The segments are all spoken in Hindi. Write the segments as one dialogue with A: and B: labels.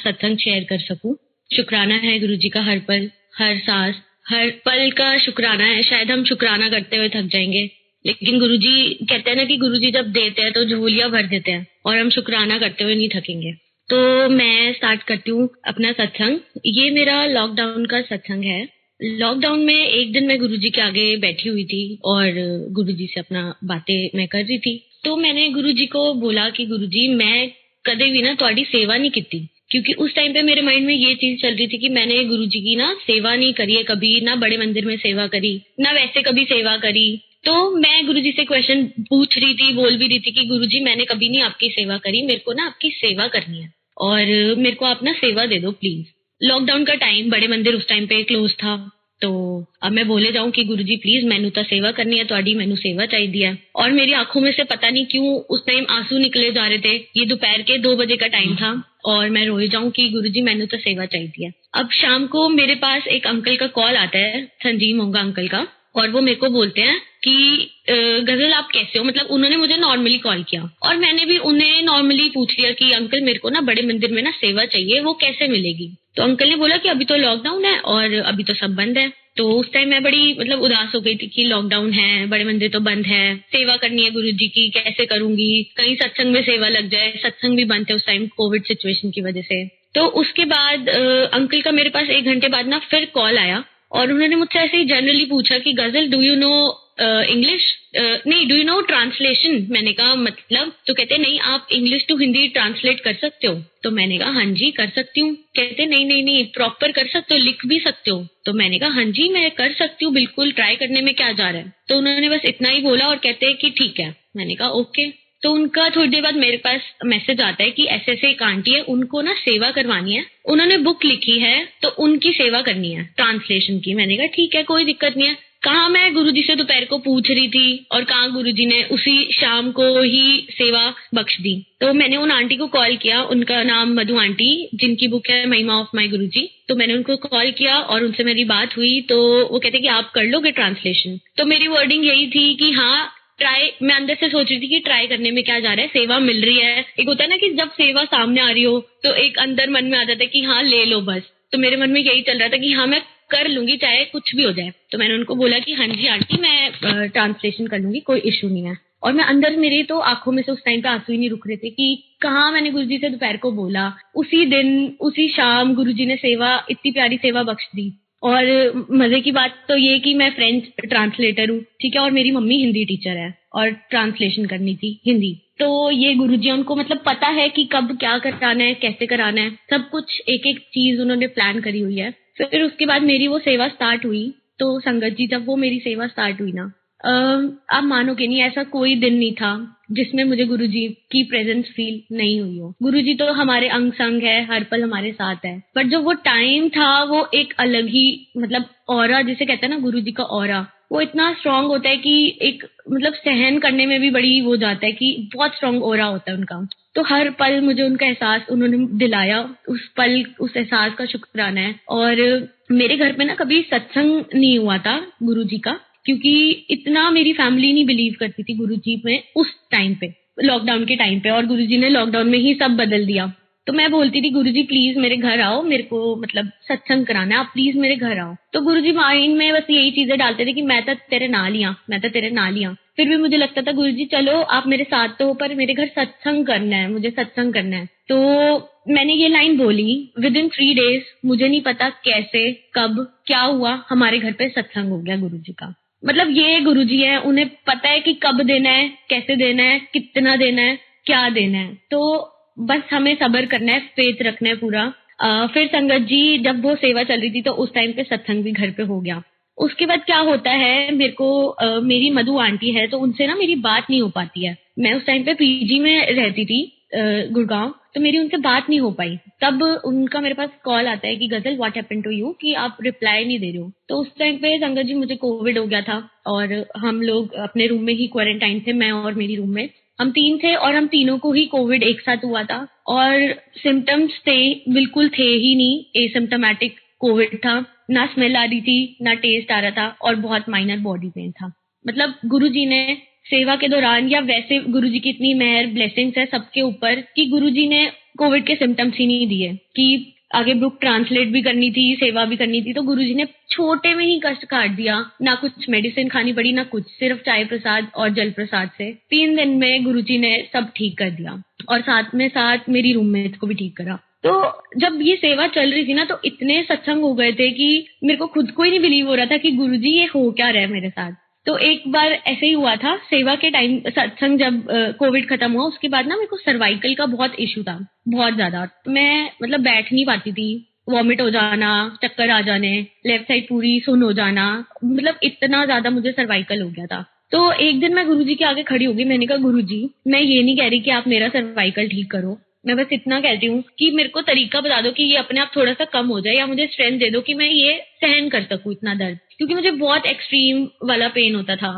A: सत्संग शेयर कर सकूं। शुक्राना है गुरुजी का हर पल, हर सांस, हर पल का शुक्राना है। शायद हम शुक्राना करते हुए थक जाएंगे, लेकिन गुरुजी कहते हैं ना कि गुरुजी जब देते हैं तो झोलियां भर देते हैं, और हम शुक्राना करते हुए नहीं थकेंगे। तो मैं स्टार्ट करती हूँ अपना सत्संग। ये मेरा लॉकडाउन का सत्संग है। लॉकडाउन में एक दिन मैं गुरुजी के आगे बैठी हुई थी और गुरुजी से अपना बातें मैं कर रही थी। तो मैंने गुरुजी को बोला कि गुरुजी मैं कदे भी ना ਤੁਹਾਡੀ सेवा नहीं की, क्योंकि उस टाइम पे मेरे माइंड में ये चीज चल रही थी कि मैंने गुरुजी की ना सेवा नहीं करी है कभी, ना बड़े मंदिर में सेवा करी, ना वैसे कभी सेवा करी। तो मैं गुरुजी से क्वेश्चन पूछ रही थी, बोल भी रही थी कि गुरुजी मैंने कभी नहीं आपकी सेवा करी, मेरे को ना आपकी सेवा करनी है और मेरे को आप ना सेवा दे दो प्लीज। लॉकडाउन का टाइम, बड़े मंदिर उस टाइम पे क्लोज था। तो अब मैं बोले जाऊं कि गुरुजी प्लीज मैनू तो सेवा करनी है, ਤੁਹਾਡੀ मैनू सेवा चाहिए है। और मेरी आंखों में से पता नहीं क्यों उस टाइम आंसू निकले जा रहे थे। ये दोपहर के 2 बजे का टाइम था और मैं रोई जाऊं कि गुरुजी मैनू तो सेवा चाहिए है। अब शाम को मेरे पास एक अंकल का कॉल आता है, संजीव मोंगा अंकल का, और वो मेरे को बोलते हैं कि गजल आप कैसे हो। मतलब उन्होंने मुझे नॉर्मली कॉल किया और मैंने भी उन्हें नॉर्मली पूछ लिया कि अंकल मेरे को ना बड़े मंदिर में ना सेवा चाहिए, वो कैसे मिलेगी। तो अंकल ने बोला कि अभी तो लॉकडाउन है और अभी तो सब बंद है। तो उस टाइम मैं बड़ी मतलब उदास हो गई थी कि लॉकडाउन है, बड़े मंदिर तो बंद है, सेवा करनी है गुरुजी की, कैसे करूंगी, कहीं सत्संग में सेवा लग जाए। सत्संग भी बंद थे उस टाइम कोविड सिचुएशन की वजह से। तो उसके बाद अंकल का मेरे पास 1 घंटे बाद ना फिर कॉल आया और उन्होंने मुझसे ऐसे ही जनरली पूछा कि गजल डू यू नो इंग्लिश, नहीं डू यू नो ट्रांसलेशन। मैंने कहा मतलब, तो कहते नहीं आप इंग्लिश टू हिंदी ट्रांसलेट कर सकते हो। तो मैंने कहा हाँ जी कर सकती हूँ। कहते नहीं नहीं नहीं प्रॉपर कर सकते हो, लिख भी सकते हो। तो मैंने कहा हाँ जी मैं कर सकती हूँ, बिल्कुल ट्राई करने में क्या जा रहा है। तो उन्होंने बस इतना ही बोला और कहते कि ठीक है। मैंने कहा ओके। तो उनका थोड़ी देर बाद मेरे पास मैसेज आता है कि ऐसे ऐसे एक आंटी है, उनको ना सेवा करवानी है, उन्होंने बुक लिखी है तो उनकी सेवा करनी है ट्रांसलेशन की। मैंने कहा ठीक है कोई दिक्कत नहीं है। कहाँ मैं गुरुजी से दोपहर को पूछ रही थी और कहाँ गुरुजी ने उसी शाम को ही सेवा बख्श दी। तो मैंने उन आंटी को कॉल किया, उनका नाम मधु आंटी, जिनकी बुक है महिमा ऑफ माय गुरुजी। तो मैंने उनको कॉल किया और उनसे मेरी बात हुई। तो वो कहते कि आप कर लोगे ट्रांसलेशन। तो मेरी वर्डिंग यही थी कि हाँ ट्राई। मैं अंदर से सोच रही थी कि ट्राई करने में क्या जा रहा है, सेवा मिल रही है। एक होता है ना कि जब सेवा सामने आ रही हो तो एक अंदर मन में आ जाता है कि हाँ ले लो बस। तो मेरे मन में यही चल रहा था कि हाँ मैं कर लूंगी चाहे कुछ भी हो जाए। तो मैंने उनको बोला कि हाँ जी आंटी मैं ट्रांसलेशन कर लूंगी, कोई इशू नहीं है। और मैं अंदर, मेरी तो आंखों में से उस टाइम पे आंसू ही नहीं रुक रहे थे कि कहाँ मैंने गुरुजी से दोपहर को बोला, उसी दिन उसी शाम गुरुजी ने सेवा, इतनी प्यारी सेवा बख्श दी। और मजे की बात तो ये कि मैं फ्रेंच ट्रांसलेटर हूँ, ठीक है, और मेरी मम्मी हिंदी टीचर है और ट्रांसलेशन करनी थी हिंदी। तो ये गुरुजी उनको मतलब पता है कि कब क्या कराना है, कैसे कराना है, सब कुछ एक एक चीज उन्होंने प्लान करी हुई है। फिर उसके बाद मेरी वो सेवा स्टार्ट हुई। तो संगत जी जब वो मेरी सेवा स्टार्ट हुई ना, आप मानोगे नहीं, ऐसा कोई दिन नहीं था जिसमें मुझे गुरुजी की प्रेजेंस फील नहीं हुई हो। गुरुजी तो हमारे अंग संग है, हर पल हमारे साथ है। पर जो वो टाइम था वो एक अलग ही मतलब ऑरा, जिसे कहते हैं ना गुरुजी का ऑरा, वो इतना स्ट्रांग होता है कि एक मतलब सहन करने में भी बड़ी वो जाता है कि बहुत स्ट्रांग ऑरा होता है उनका। तो हर पल मुझे उनका एहसास उन्होंने दिलाया, उस पल उस एहसास का शुक्राना है। और मेरे घर पे ना कभी सत्संग नहीं हुआ था गुरुजी का, क्योंकि इतना मेरी फैमिली नहीं बिलीव करती थी गुरुजी में उस टाइम पे, लॉकडाउन के टाइम पे। और गुरुजी ने लॉकडाउन में ही सब बदल दिया। तो मैं बोलती थी गुरुजी प्लीज मेरे घर आओ, मेरे को मतलब सत्संग कराना है, आप प्लीज मेरे घर आओ। तो गुरुजी माइंड में बस यही चीजें डालते थे कि मैं तो तेरे नाल ही, मैं तो तेरे नाल ही। फिर भी मुझे लगता था गुरुजी चलो आप मेरे साथ तो हो, पर मेरे घर सत्संग करना है, मुझे सत्संग करना है। तो मैंने ये लाइन बोली, विद इन 3 days, मुझे नहीं पता कैसे कब क्या हुआ, हमारे घर पे सत्संग हो गया गुरुजी का। मतलब ये गुरुजी है, उन्हें पता है कि कब देना है, कैसे देना है, कितना देना है, क्या देना है। तो बस हमें सब्र करना है, फेथ रखना है पूरा। फिर संगत जी जब वो सेवा चल रही थी तो उस टाइम पे सत्संग भी घर पे हो गया। उसके बाद क्या होता है, मेरे को मेरी मधु आंटी है तो उनसे ना मेरी बात नहीं हो पाती है। मैं उस टाइम पे पीजी में रहती थी गुड़गांव, तो मेरी उनसे बात नहीं हो पाई। तब उनका मेरे पास कॉल आता है कि गजल व्हाट हैपेंड टू यू, कि आप रिप्लाई नहीं दे रहे हो। तो उस टाइम पे संगत जी मुझे कोविड हो गया था और हम लोग अपने रूम में ही क्वारंटाइन थे, मैं और मेरी रूममेट, हम 3 थे और हम तीनों को ही कोविड एक साथ हुआ था। और सिम्टम्स थे बिल्कुल थे ही नहीं, एसिम्टोमेटिक कोविड था, ना स्मेल आ रही थी ना टेस्ट आ रहा था और बहुत माइनर बॉडी पेन था। मतलब गुरुजी ने सेवा के दौरान या वैसे गुरुजी की इतनी मेहर ब्लेसिंग्स है सबके ऊपर कि गुरुजी ने कोविड के सिम्टम्स ही नहीं दिए कि आगे बुक ट्रांसलेट भी करनी थी, सेवा भी करनी थी, तो गुरुजी ने छोटे में ही कष्ट काट दिया। ना कुछ मेडिसिन खानी पड़ी, ना कुछ, सिर्फ चाय प्रसाद और जल प्रसाद से 3 दिन में गुरुजी ने सब ठीक कर दिया और साथ में साथ मेरी रूममेट को भी ठीक करा। तो जब ये सेवा चल रही थी ना, तो इतने सत्संग हो गए थे कि मेरे को खुद को ही नहीं बिलीव हो रहा था कि गुरुजी ये हो क्या रहा है मेरे साथ। तो एक बार ऐसे ही हुआ था, सेवा के टाइम सत्संग जब कोविड खत्म हुआ उसके बाद ना मेरे को सर्वाइकल का बहुत इशू था, बहुत ज्यादा। मैं मतलब बैठ नहीं पाती थी, वॉमिट हो जाना, चक्कर आ जाने, लेफ्ट साइड पूरी सुन्न हो जाना, मतलब इतना ज्यादा मुझे सर्वाइकल हो गया था। तो एक दिन मैं गुरुजी के आगे खड़ी हो गई, मैंने कहा गुरुजी मैं ये नहीं कह रही कि आप मेरा सर्वाइकल ठीक करो, मैं बस इतना कहती हूँ कि मेरे को तरीका बता दो कि ये अपने आप थोड़ा सा कम हो जाए, या मुझे स्ट्रेंथ दे दो कि मैं ये सहन कर सकूं इतना दर्द, क्योंकि मुझे बहुत एक्सट्रीम वाला पेन होता था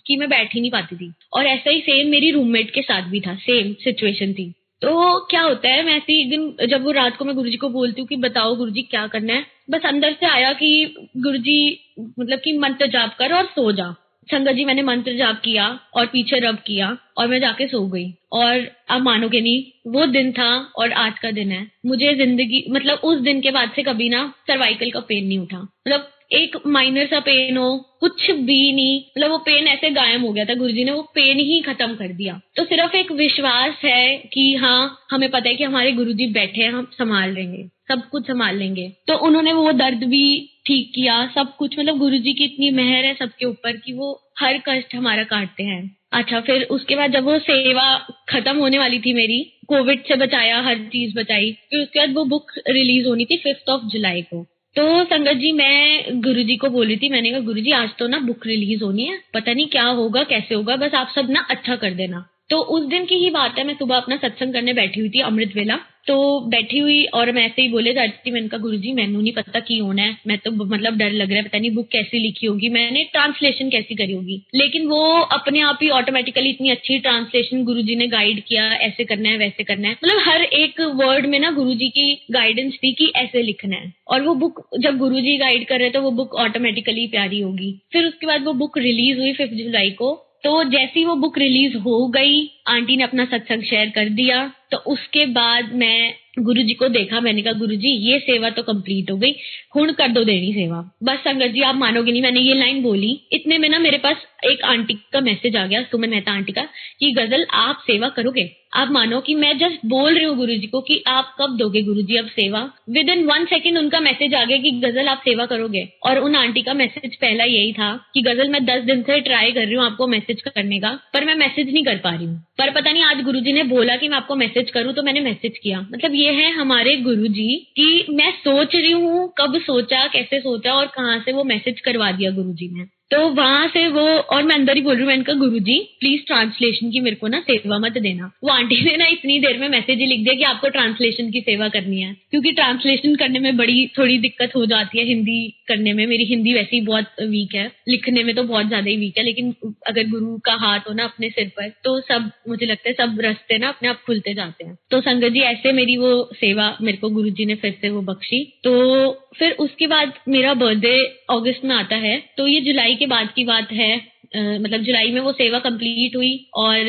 A: कि मैं बैठ ही नहीं पाती थी। और ऐसा ही सेम मेरी रूममेट के साथ भी था, सेम सिचुएशन थी। तो क्या होता है, मैं ऐसे एक दिन जब वो रात को मैं गुरुजी को बोलती हूँ कि बताओ गुरुजी क्या करना है, बस अंदर से आया कि गुरुजी मतलब कि मंत्र जाप कर और सो जा। संगत जी मैंने मंत्र जाप किया और पीछे रब किया और मैं जाके सो गई। और आप मानोगे नहीं, वो दिन था और आज का दिन है, मुझे जिंदगी मतलब उस दिन के बाद से कभी ना सर्वाइकल का पेन नहीं उठा। मतलब एक माइनर सा पेन हो, कुछ भी नहीं, मतलब वो पेन ऐसे गायब हो गया था, गुरुजी ने वो पेन ही खत्म कर दिया। तो सिर्फ एक विश्वास है कि हाँ, हमें पता है कि हमारे गुरुजी बैठे हैं, हम संभाल लेंगे, सब कुछ संभाल लेंगे। तो उन्होंने वो दर्द भी ठीक किया, सब कुछ। मतलब गुरुजी की इतनी मेहर है सबके ऊपर कि वो हर कष्ट हमारा काटते हैं। अच्छा, फिर उसके बाद जब वो सेवा खत्म होने वाली थी मेरी, कोविड से बचाया, हर चीज बचाई, फिर उसके बाद वो बुक रिलीज होनी थी 5 जुलाई को। तो संगत जी मैं गुरुजी को बोली थी, मैंने कहा गुरुजी आज तो ना बुक रिलीज होनी है, पता नहीं क्या होगा कैसे होगा, बस आप सब ना अच्छा कर देना। तो उस दिन की ही बात है, मैं सुबह अपना सत्संग करने बैठी हुई थी, अमृत वेला। तो बैठी हुई और मैं ऐसे ही बोले जाती थी, मैंने कहा गुरुजी मैनू नहीं पता की होना है, मैं तो मतलब डर लग रहा है, पता नहीं बुक कैसी लिखी होगी, मैंने ट्रांसलेशन कैसी करी होगी। लेकिन वो अपने आप ही ऑटोमेटिकली इतनी अच्छी ट्रांसलेशन गुरुजी ने गाइड किया, ऐसे करना है वैसे करना है, मतलब हर एक वर्ड में ना गुरुजी की गाइडेंस थी कि ऐसे लिखना है। और वो बुक जब गुरुजी गाइड कर रहे तो वो बुक ऑटोमेटिकली प्यारी होगी। फिर उसके बाद वो बुक रिलीज हुई 5 जुलाई को। तो जैसी वो बुक रिलीज हो गई, आंटी ने अपना सत्संग शेयर कर दिया। तो उसके बाद मैं गुरुजी को देखा, मैंने कहा गुरुजी ये सेवा तो कंप्लीट हो गई, हुण कर दो देनी सेवा। बस संगत जी आप मानोगे नहीं, मैंने ये लाइन बोली, इतने में ना मेरे पास एक आंटी का मैसेज आ गया, सुमन मेहता आंटी का, कि गजल आप सेवा करोगे। आप मानो कि मैं जस्ट बोल रही हूँ गुरुजी को कि आप कब दोगे गुरुजी अब सेवा, विद इन 1 सेकेंड उनका मैसेज आ गया कि गजल आप सेवा करोगे। और उन आंटी का मैसेज पहला यही था कि गजल मैं 10 दिन से ट्राई कर रही हूँ आपको मैसेज करने का, पर मैं मैसेज नहीं कर पा रही हूँ, पर पता नहीं आज गुरुजी ने बोला कि मैं आपको मैसेज करूँ तो मैंने मैसेज किया। मतलब ये है हमारे गुरुजी कि मैं सोच रही हूँ, कब सोचा, कैसे सोचा और कहाँ से वो मैसेज करवा दिया गुरुजी ने। तो वहां से वो, और मैं अंदर ही बोल रही हूँ, मैंने कहा गुरुजी प्लीज ट्रांसलेशन की मेरे को ना सेवा मत देना। वो आंटी ने ना इतनी देर में मैसेज ही लिख दिया कि आपको ट्रांसलेशन की सेवा करनी है, क्योंकि ट्रांसलेशन करने में बड़ी थोड़ी दिक्कत हो जाती है हिंदी करने में। मेरी हिंदी वैसे ही बहुत वीक है, लिखने में तो बहुत ज्यादा ही वीक है, लेकिन अगर गुरु का हाथ हो ना अपने सिर पर तो सब, मुझे लगता है सब रास्ते ना अपने आप खुलते जाते हैं। तो संगत जी ऐसे मेरी वो सेवा मेरे को गुरुजी ने फिर से वो बख्शी। तो फिर उसके बाद मेरा बर्थडे अगस्त में आता है, तो ये जुलाई के बाद की बात है। मतलब जुलाई में वो सेवा कंप्लीट हुई। और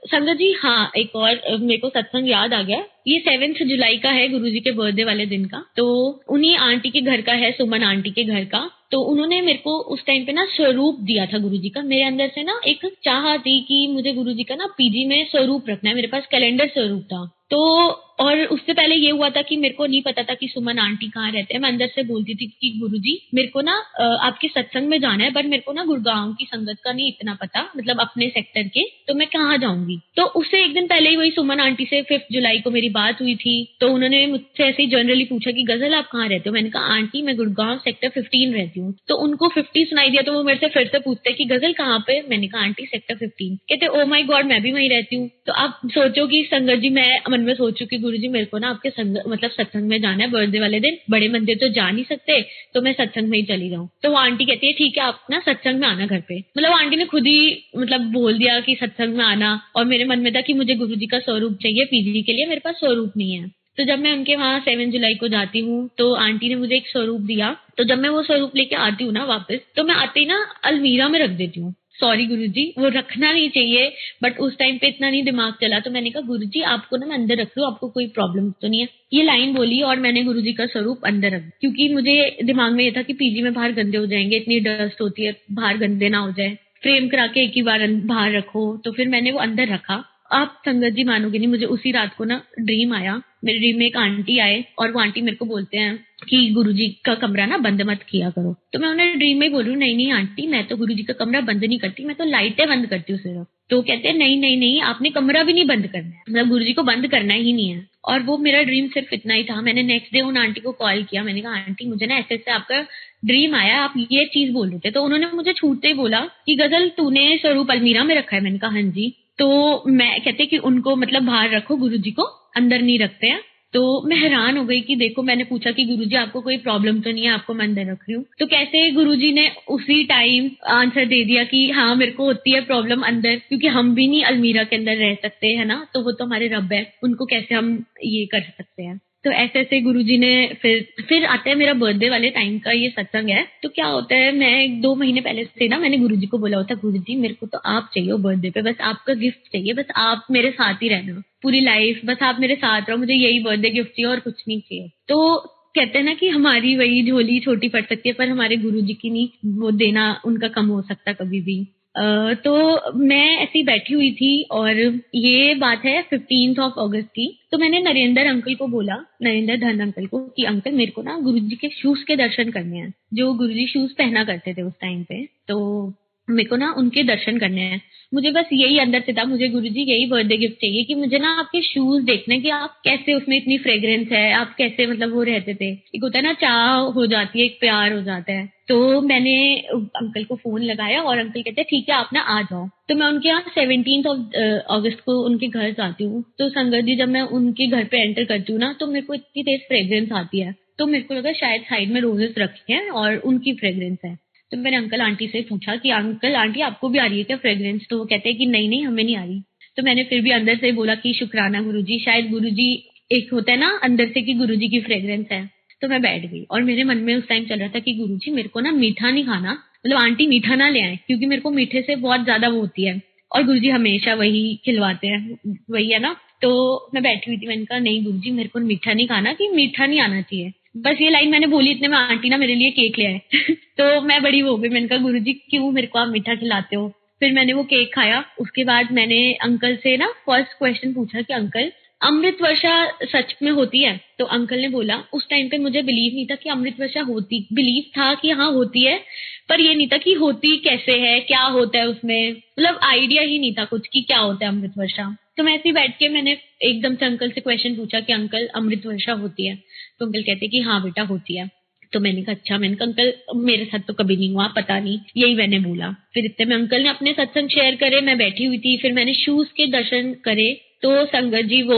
A: संगत जी हाँ, एक और मेरे को सत्संग याद आ गया, ये 7 जुलाई का है, गुरुजी के बर्थडे वाले दिन का। तो उन्हीं आंटी के घर का है, सुमन आंटी के घर का। तो उन्होंने मेरे को उस टाइम पे ना स्वरूप दिया था गुरुजी का। मेरे अंदर से ना एक चाह थी कि मुझे गुरुजी का ना पीजी में स्वरूप रखना है, मेरे पास कैलेंडर स्वरूप था। तो और उससे पहले ये हुआ था कि मेरे को नहीं पता था कि सुमन आंटी कहाँ रहते हैं। मैं अंदर से बोलती थी कि गुरुजी मेरे को ना आपके सत्संग में जाना है, पर मेरे को ना गुड़गांव की संगत का नहीं इतना पता, मतलब अपने सेक्टर के, तो मैं कहाँ जाऊंगी। तो उससे एक दिन पहले ही वही सुमन आंटी से 5 जुलाई को मेरी बात हुई थी। तो उन्होंने मुझसे ऐसे ही जनरली पूछा कि गजल आप कहाँ रहते हो। मैंने कहा आंटी मैं गुड़गांव सेक्टर 15 रहती हूँ। तो उनको 50 सुनाई दिया, तो वो मेरे से फिर से पूछते कि गजल कहाँ पे। मैंने कहा आंटी सेक्टर 15। कहते ओ माई गॉड मैं भी वहीं रहती हूँ। तो आप सोचो कि संगत जी, मैं मन में सोचू कि गुरुजी मेरे को ना आपके मतलब सत्संग में जाना है बर्थडे वाले दिन, बड़े मंदिर तो जा नहीं सकते, तो मैं सत्संग में ही चली जाऊँ। तो वो आंटी कहती है ठीक है आप ना सत्संग में आना घर पे। मतलब आंटी ने खुद ही मतलब बोल दिया कि सत्संग में आना। और मेरे मन में था कि मुझे गुरुजी का स्वरूप चाहिए पीजी के लिए, मेरे पास स्वरूप नहीं है। तो जब मैं उनके वहां 7 जुलाई को जाती हूँ तो आंटी ने मुझे एक स्वरूप दिया। तो जब मैं वो स्वरूप लेके आती हूँ ना वापस, तो मैं आते ही ना अलमीरा में रख देती हूँ सॉरी गुरुजी, वो रखना नहीं चाहिए, बट उस टाइम पे इतना नहीं दिमाग चला। तो मैंने कहा गुरुजी आपको ना मैं अंदर रख लूं, आपको कोई प्रॉब्लम तो नहीं है। ये लाइन बोली और मैंने गुरुजी का स्वरूप अंदर रख, क्योंकि मुझे दिमाग में ये था कि पीजी में बाहर गंदे हो जाएंगे, इतनी डस्ट होती है, बाहर गंदे ना हो जाए, फ्रेम करा के एक ही बार बाहर रखो। तो फिर मैंने वो अंदर रखा। आप संगत जी मानोगे नहीं, मुझे उसी रात को ना ड्रीम आया। मेरे ड्रीम में एक आंटी आए और वो आंटी मेरे को बोलते हैं कि गुरुजी का कमरा ना बंद मत किया करो। तो मैं उन्हें ड्रीम में बोलूं, नहीं नहीं आंटी, मैं तो गुरुजी का कमरा बंद नहीं करती, मैं तो लाइटें बंद करती हूँ सिर्फ। तो कहते हैं नहीं नहीं नहीं, आपने कमरा भी नहीं बंद करना है, मतलब गुरुजी को बंद करना ही नहीं है। और वो मेरा ड्रीम सिर्फ इतना ही था। मैंने नेक्स्ट डे उन आंटी को कॉल किया, मैंने कहा आंटी मुझे ना ऐसे ऐसे आपका ड्रीम आया, आप ये चीज बोल रहे थे। तो उन्होंने मुझे छूटते ही बोला कि गजल तूने स्वरूप अलमीरा में रखा है? मैंने कहा हाँ जी। तो मैं कहते कि उनको मतलब बाहर रखो, गुरुजी को अंदर नहीं रखते हैं। तो मैं हैरान हो गई कि देखो, मैंने पूछा कि गुरुजी आपको कोई प्रॉब्लम तो नहीं है, आपको मैं अंदर रख रही हूँ। तो कैसे गुरुजी ने उसी टाइम आंसर दे दिया कि हाँ मेरे को होती है प्रॉब्लम अंदर, क्योंकि हम भी नहीं अलमीरा के अंदर रह सकते है ना, तो वो तो हमारे रब है, उनको कैसे हम ये कर सकते हैं। तो ऐसे ऐसे गुरुजी ने फिर आता है मेरा बर्थडे वाले टाइम का ये सत्संग है। तो क्या होता है, मैं 2 महीने पहले से ना मैंने गुरुजी को बोला होता, गुरुजी मेरे को तो आप चाहिए हो बर्थडे पे, बस आपका गिफ्ट चाहिए, बस आप मेरे साथ ही रहना पूरी लाइफ, बस आप मेरे साथ रहो, मुझे यही बर्थडे गिफ्ट चाहिए और कुछ नहीं चाहिए। तो कहते हैं ना कि हमारी वही झोली छोटी पड़ सकती है, पर हमारे गुरुजी की नहीं, वो देना उनका कम हो सकता कभी भी। तो मैं ऐसी बैठी हुई थी और ये बात है 15 अगस्त की। तो मैंने नरेंद्र अंकल को बोला, नरेंद्र धन अंकल को, कि अंकल मेरे को ना गुरुजी के शूज के दर्शन करने हैं, जो गुरुजी शूज पहना करते थे उस टाइम पे। तो मेरे को ना उनके दर्शन करने हैं। मुझे बस यही अंदर से था, मुझे गुरुजी यही बर्थडे गिफ्ट चाहिए कि मुझे ना आपके शूज देखने, कि आप कैसे उसमें इतनी फ्रेग्रेंस है, आप कैसे मतलब वो रहते थे। एक होता है ना चाह हो जाती है, एक प्यार हो जाता है। तो मैंने अंकल को फोन लगाया और अंकल कहते हैं ठीक है आप ना आ जाओ। तो मैं उनके यहाँ 17 अगस्त को उनके घर जाती हूँ। तो संगत जी जब मैं उनके घर पे एंटर करती हूँ ना, तो मेरे को इतनी तेज फ्रेग्रेंस आती है। तो मेरे को लगा शायद साइड में रोजेस रखे हैं और उनकी फ्रेग्रेंस है। तो मैंने अंकल आंटी से पूछा कि अंकल आंटी आपको भी आ रही है क्या फ्रेग्रेंस? तो वो कहते हैं कि नहीं नहीं हमें नहीं आ रही। तो मैंने फिर भी अंदर से बोला कि शुक्राना गुरुजी, शायद गुरुजी, एक होता है ना अंदर से कि गुरुजी की फ्रेग्रेंस है। तो मैं बैठ गई और मेरे मन में उस टाइम चल रहा था कि गुरुजी मेरे को ना मीठा नहीं खाना, मतलब आंटी मीठा ना ले आए, क्योंकि मेरे को मीठे से बहुत ज्यादा वो होती है और गुरुजी हमेशा वही खिलवाते हैं, वही है ना। तो मैं बैठी हुई थी, मैंने कहा नहीं गुरुजी मेरे को मीठा नहीं खाना, कि मीठा नहीं आना चाहिए। बस ये लाइन मैंने बोली, इतने में आंटी ना मेरे लिए केक ले आए। तो मैं बड़ी हो गई, मैंने कहा गुरुजी क्यों मेरे को आप मीठा खिलाते हो? फिर मैंने वो केक खाया। उसके बाद मैंने अंकल से ना फर्स्ट क्वेश्चन पूछा कि अंकल अमृत वर्षा सच में होती है? तो अंकल ने बोला, उस टाइम पे मुझे बिलीव नहीं था कि अमृत वर्षा होती, बिलीव था कि हाँ होती है, पर ये नहीं था कि होती कैसे है, क्या होता है उसमें, मतलब आइडिया ही नहीं था कुछ कि क्या होता है अमृत वर्षा। तो मैं ऐसे ही बैठ के मैंने एकदम से अंकल से क्वेश्चन पूछा कि अंकल अमृत वर्षा होती है? तो अंकल कहते कि हाँ बेटा होती है। तो मैंने कहा अच्छा। मैंने कहा अंकल मेरे साथ तो कभी नहीं हुआ, पता नहीं, यही मैंने बोला। फिर इतने में अंकल ने अपने सत्संग शेयर करे, मैं बैठी हुई थी। फिर मैंने शूज के दर्शन करे। तो संगत जी वो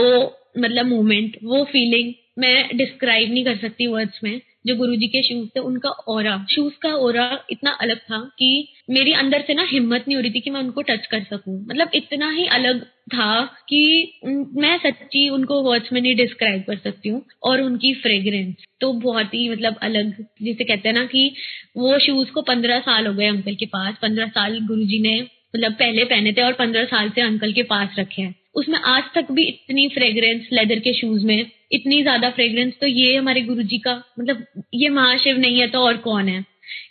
A: मतलब मोमेंट, वो फीलिंग मैं डिस्क्राइब नहीं कर सकती वर्ड्स में। जो गुरुजी के शूज थे, उनका ऑरा, शूज का ऑरा इतना अलग था कि मेरी अंदर से ना हिम्मत नहीं हो रही थी कि मैं उनको टच कर सकूं। मतलब इतना ही अलग था कि मैं सच्ची उनको वर्ड्स में नहीं डिस्क्राइब कर सकती हूँ। और उनकी फ्रेग्रेंस तो बहुत ही मतलब अलग, जिसे कहते हैं ना कि वो शूज को 15 साल हो गए अंकल के पास, 15 साल गुरुजी ने मतलब पहले पहने थे और 15 साल से अंकल के पास रखे हैं। उसमें आज तक भी इतनी फ्रेग्रेंस, लेदर के शूज में इतनी ज्यादा फ्रेग्रेंस। तो ये हमारे गुरुजी का मतलब, ये महाशिव नहीं है तो और कौन है,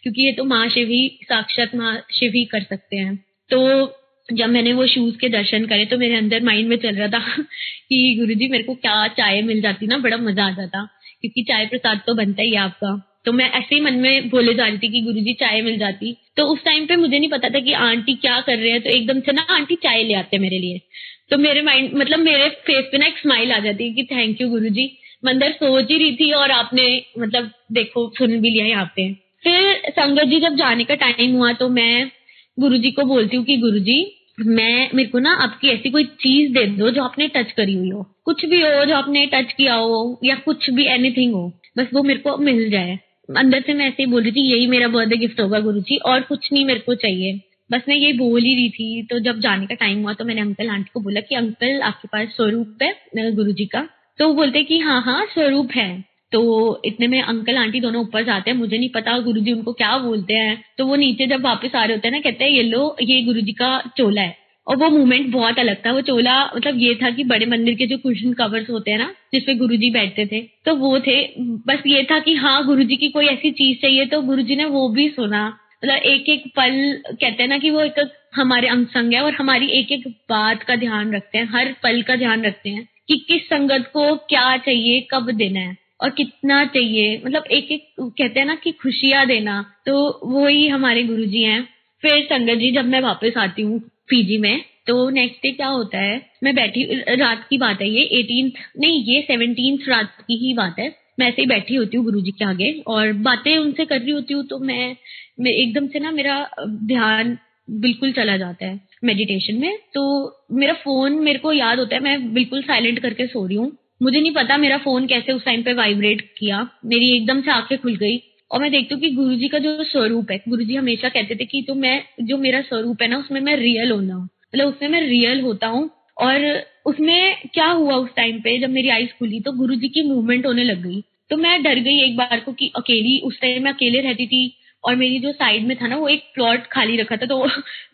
A: क्योंकि ये तो महाशिव ही, साक्षात महाशिव ही कर सकते हैं। तो जब मैंने वो शूज के दर्शन करे तो मेरे अंदर माइंड में चल रहा था कि गुरुजी मेरे को क्या चाय मिल जाती ना, बड़ा मजा आ जाता, क्योंकि चाय प्रसाद तो बनता ही है आपका। तो मैं ऐसे ही मन में बोले जा रही थी कि गुरुजी चाय मिल जाती। तो उस टाइम पे मुझे नहीं पता था कि आंटी क्या कर रहे हैं। तो एकदम से ना आंटी चाय ले आते मेरे लिए। तो मेरे माइंड मतलब मेरे फेस पे ना एक स्माइल आ जाती है कि थैंक यू गुरुजी। मैं अंदर सोच ही रही थी और आपने मतलब देखो सुन भी लिया यहाँ पे। फिर संगत जी जब जाने का टाइम हुआ तो मैं गुरुजी को बोलती हूँ कि गुरुजी मेरे को ना आपकी ऐसी कोई चीज दे दो जो आपने टच करी हुई हो, कुछ भी हो जो आपने टच किया हो या कुछ भी एनीथिंग हो, बस वो मेरे को मिल जाए। अंदर से मैं ऐसे ही बोल रही थी यही मेरा बर्थडे गिफ्ट होगा गुरुजी, और कुछ नहीं मेरे को चाहिए। बस मैं ये बोल ही रही थी। तो जब जाने का टाइम हुआ तो मैंने अंकल आंटी को बोला कि अंकल आपके पास स्वरूप है गुरुजी का? तो वो बोलते कि हाँ हाँ स्वरूप है। तो इतने में अंकल आंटी दोनों ऊपर जाते हैं, मुझे नहीं पता गुरुजी उनको क्या बोलते हैं। तो वो नीचे जब वापस आ रहे होते हैं ना, कहते हैं ये लो, ये गुरुजी का चोला है। और वो मूवमेंट बहुत अलग था। वो चोला मतलब ये था कि बड़े मंदिर के जो कुशन कवर्स होते हैं ना, जिसपे गुरुजी बैठते थे, तो वो थे। बस ये था कि हाँ, गुरुजी की कोई ऐसी चीज चाहिए, तो गुरुजी ने वो भी सुना। मतलब एक एक पल, कहते हैं ना कि वो एक हमारे अंग संग है, और हमारी एक एक बात का ध्यान रखते हैं, हर पल का ध्यान रखते हैं कि किस संगत को क्या चाहिए, कब देना है और कितना चाहिए। मतलब एक एक, कहते हैं ना कि खुशियां देना, तो वो ही हमारे गुरुजी हैं। फिर संगत जी, जब मैं वापस आती हूँ पीजी में, तो नेक्स्ट डे क्या होता है, मैं बैठी, रात की बात है ये, 18th नहीं, ये 17th रात की ही बात है। मैं ऐसे ही बैठी होती हूँ गुरुजी के आगे और बातें उनसे कर रही होती हूँ, तो मैं एकदम से ना, मेरा ध्यान बिल्कुल चला जाता है मेडिटेशन में। तो मेरा फोन, मेरे को याद होता है, मैं बिल्कुल साइलेंट करके सो रही हूँ। मुझे नहीं पता मेरा फोन कैसे उस टाइम पे वाइब्रेट किया, मेरी एकदम से आंखें खुल गई और मैं देखती हूँ कि गुरुजी का जो स्वरूप है, गुरुजी हमेशा कहते थे कि जो मेरा स्वरूप है ना, उसमें मैं रियल होना हूँ, मतलब उसमें मैं रियल होता हूँ। और उसमें क्या हुआ, उस टाइम पे जब मेरी आईज खुली तो गुरुजी की मूवमेंट होने लग गई। तो मैं डर गई एक बार को कि अकेली, उस टाइम मैं अकेले रहती थी और मेरी जो साइड में था ना, वो एक प्लॉट खाली रखा था, तो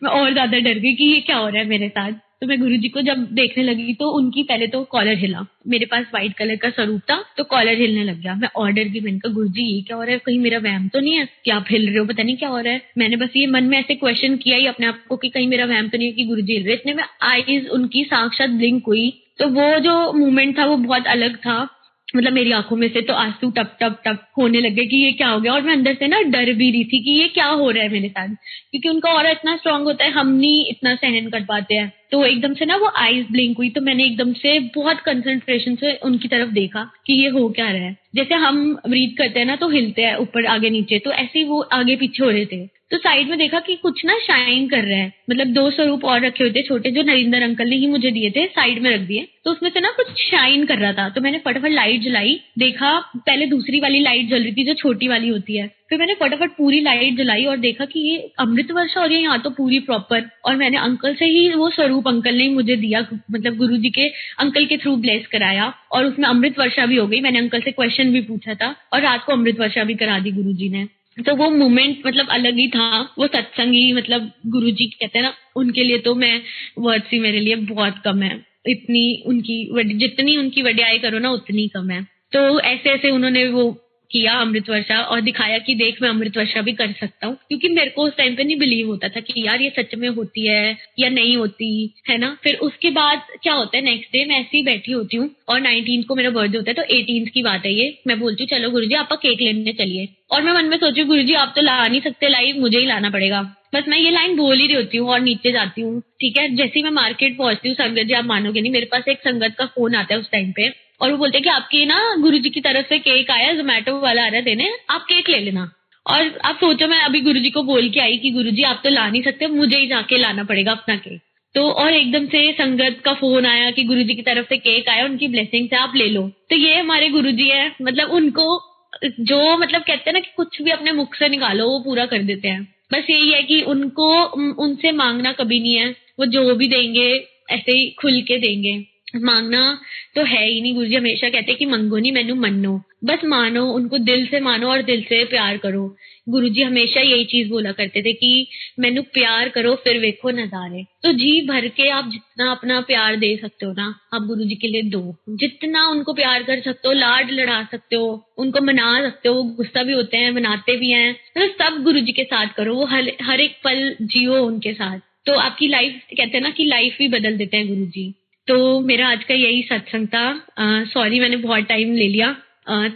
A: मैं और ज्यादा डर गई कि ये क्या हो रहा है मेरे साथ। तो मैं गुरुजी को जब देखने लगी तो उनकी पहले तो कॉलर हिला, मेरे पास व्हाइट कलर का स्वरूप था तो कॉलर हिलने लग गया। मैं ऑर्डर की, मैंने कहा गुरुजी ये क्या हो रहा है, कहीं मेरा वहम तो नहीं है कि आप हिल रहे हो, पता नहीं क्या हो रहा है। मैंने बस ये मन में ऐसे क्वेश्चन किया ही अपने आप को कि कहीं मेरा वहम तो नहीं है कि गुरुजी हिल रहे। इतने में आईज उनकी साक्षात ब्लिंक हुई, तो वो जो मूवमेंट था वो बहुत अलग था। मतलब मेरी आंखों में से तो आंसू टप टप टप होने लगे कि ये क्या हो गया। और मैं अंदर से ना डर भी रही थी कि ये क्या हो रहा है मेरे साथ, क्योंकि उनका ऑरा इतना स्ट्रांग होता है, हम नहीं इतना सहन कर पाते हैं। तो एकदम से ना वो आईज ब्लिंक हुई, तो मैंने एकदम से बहुत कंसंट्रेशन से उनकी तरफ देखा कि ये हो क्या रहा है। जैसे हम ब्रीथ करते हैं ना तो हिलते हैं ऊपर आगे नीचे, तो ऐसे ही वो आगे पीछे हो रहे थे। तो साइड में देखा कि कुछ ना शाइन कर रहा है, मतलब 2 स्वरूप और रखे हुए थे छोटे, जो नरेंद्र अंकल ने ही मुझे दिए थे, साइड में रख दिए। तो उसमें से ना कुछ शाइन कर रहा था, तो मैंने फटाफट लाइट जलाई, देखा पहले दूसरी वाली लाइट जल रही थी जो छोटी वाली होती है, फिर मैंने फटाफट पूरी लाइट जलाई और देखा कि ये अमृत वर्षा हो रही है यहाँ तो पूरी प्रॉपर। और मैंने अंकल से ही वो स्वरूप अंकल ने मुझे दिया, मतलब गुरुजी के अंकल के थ्रू ब्लेस कराया, और उसमें अमृत वर्षा भी हो गई। मैंने अंकल से क्वेश्चन भी पूछा था और रात को अमृत वर्षा भी करा दी गुरुजी ने। तो वो मोमेंट मतलब अलग ही था, वो सत्संग ही, मतलब गुरुजी कहते हैं ना, उनके लिए तो मैं, वर्ड्स ही मेरे लिए बहुत कम है। इतनी उनकी जितनी उनकी वड्याई करो ना उतनी कम है। तो ऐसे ऐसे उन्होंने वो किया अमृत वर्षा और दिखाया कि देख मैं अमृत वर्षा भी कर सकता हूँ, क्योंकि मेरे को उस टाइम पे नहीं बिलीव होता था कि यार ये सच में होती है या नहीं होती है ना। फिर उसके बाद क्या होता है, नेक्स्ट डे मैं ऐसे ही बैठी होती हूँ और 19 को मेरा बर्थडे होता है, तो 18 की बात है ये। मैं बोलती हूँ चलो गुरुजी आप केक लेने चलिए, और मैं मन में सोची गुरुजी आप तो ला नहीं सकते लाइव, मुझे ही लाना पड़ेगा। बस मैं ये लाइन बोल ही रही होती हूँ और नीचे जाती हूँ, ठीक है। जैसे ही मैं मार्केट पहुंचती हूँ, संगत जी आप मानोगे नहीं, मेरे पास एक संगत का फोन आता है उस टाइम पे, और वो बोलते हैं कि आपकी ना गुरुजी की तरफ से केक आया, जोमेटो वाला आ रहा है देने, आप केक ले लेना। और आप सोचो मैं अभी गुरुजी को बोल के आई कि गुरुजी आप तो ला नहीं सकते, मुझे ही जाके लाना पड़ेगा अपना केक। तो और एकदम से संगत का फोन आया कि गुरुजी की तरफ से केक आया, उनकी ब्लेसिंग से आप ले लो। तो ये हमारे गुरुजी है, मतलब उनको जो, मतलब कहते हैं ना कि कुछ भी अपने मुख से निकालो वो पूरा कर देते हैं। बस यही है कि उनको उनसे मांगना कभी नहीं है, वो जो भी देंगे ऐसे ही खुल के देंगे। मांगना तो है ही नहीं, गुरुजी हमेशा कहते हैं कि मंगो नहीं मैनू मन्नो, बस मानो, उनको दिल से मानो और दिल से प्यार करो। गुरुजी हमेशा यही चीज बोला करते थे कि मैनू प्यार करो फिर वेखो नजारे। तो जी भर के आप जितना अपना प्यार दे सकते हो ना, आप गुरुजी के लिए दो। जितना उनको प्यार कर सकते हो, लाड लड़ा सकते हो, उनको मना सकते हो, गुस्सा भी होते हैं मनाते भी हैं, तो सब गुरुजी के साथ करो। वो हर एक पल जियो उनके साथ, तो आपकी लाइफ, कहते हैं ना कि लाइफ भी बदल देते हैं गुरुजी। तो मेरा आज का यही सत्संग था। सॉरी मैंने बहुत टाइम ले लिया।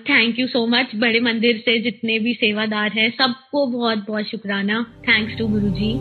A: Thank you so much. बड़े मंदिर से जितने भी सेवादार हैं सबको बहुत बहुत शुक्राना। Thanks to Guruji.